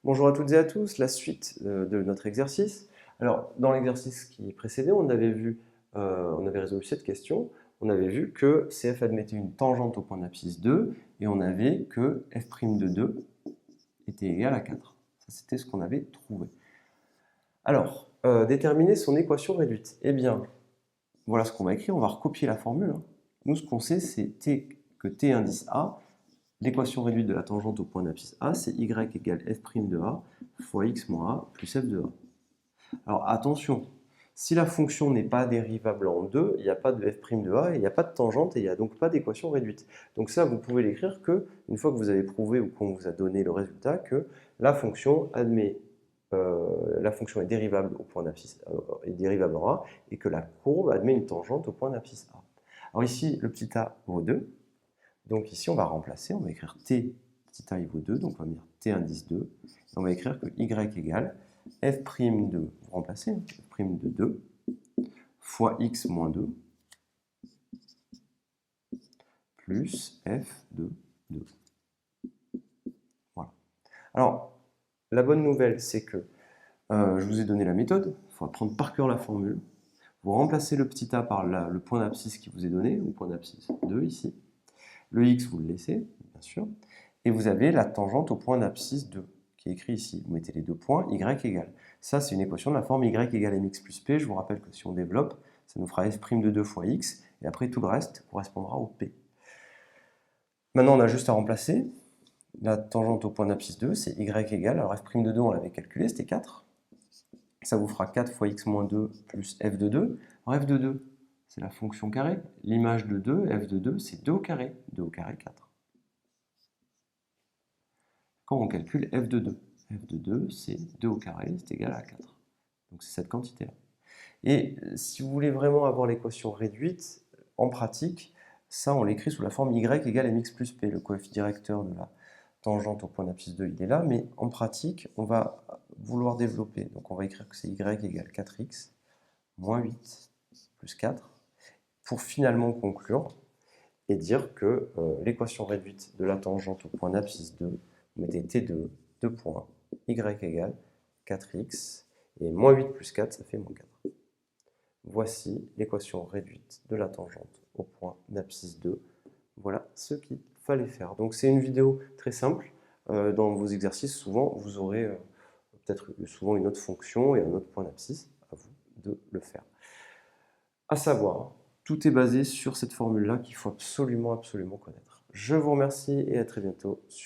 Bonjour à toutes et à tous, la suite de notre exercice. Alors, dans l'exercice qui précédait, on avait résolu cette question. On avait vu que CF admettait une tangente au point d'abscisse 2 et on avait que f' de 2 était égal à 4. Ça, c'était ce qu'on avait trouvé. Alors, déterminer son équation réduite. Eh bien, voilà ce qu'on va écrire. On va recopier la formule. Nous, ce qu'on sait, c'est que t indice A, l'équation réduite de la tangente au point d'abscisse A, c'est y égale f' de A fois x moins A plus f de A. Alors attention, si la fonction n'est pas dérivable en 2, il n'y a pas de f' de A, et il n'y a pas de tangente, et il n'y a donc pas d'équation réduite. Donc ça, vous pouvez l'écrire que une fois que vous avez prouvé ou qu'on vous a donné le résultat que la fonction est dérivable au point d'abscisse, est dérivable en A, et que la courbe admet une tangente au point d'abscisse A. Alors ici, le petit a vaut 2. Donc ici, on va remplacer, on va écrire t petit a il vaut 2, donc on va dire t indice 2. Et on va écrire que y égale f' de, vous remplacez, f' de 2 fois x moins 2 plus f de 2. Voilà. Alors, la bonne nouvelle, c'est que je vous ai donné la méthode, il faut apprendre par cœur la formule. Vous remplacez le petit a par le point d'abscisse qui vous est donné, ou point d'abscisse 2 ici. Le x, vous le laissez, bien sûr. Et vous avez la tangente au point d'abscisse 2, qui est écrit ici. Vous mettez les deux points, y égale. Ça, c'est une équation de la forme y égale mx plus p. Je vous rappelle que si on développe, ça nous fera f' de 2 fois x, et après tout le reste correspondra au p. Maintenant, on a juste à remplacer. La tangente au point d'abscisse 2, c'est y égale. Alors f' de 2, on l'avait calculé, c'était 4. Ça vous fera 4 fois x moins 2 plus f de 2. Alors f de 2, c'est la fonction carrée. L'image de 2, f de 2, c'est 2 au carré. 2 au carré, 4. Quand on calcule f de 2, f de 2, c'est 2 au carré, c'est égal à 4. Donc c'est cette quantité-là. Et si vous voulez vraiment avoir l'équation réduite, en pratique, ça on l'écrit sous la forme y égale mx plus p. Le coefficient directeur de la tangente au point d'abscisse 2, il est là, mais en pratique, on va vouloir développer. Donc on va écrire que c'est y égale 4x moins 8 plus 4, pour finalement conclure et dire que l'équation réduite de la tangente au point d'abscisse 2, vous mettez t2, 2 points, y égale 4x, et moins 8 plus 4, ça fait moins 4. Voici l'équation réduite de la tangente au point d'abscisse 2. Voilà ce qu'il fallait faire. Donc c'est une vidéo très simple. Dans vos exercices, souvent, vous aurez peut-être souvent une autre fonction et un autre point d'abscisse. À vous de le faire. À savoir, tout est basé sur cette formule-là qu'il faut absolument connaître. Je vous remercie et à très bientôt.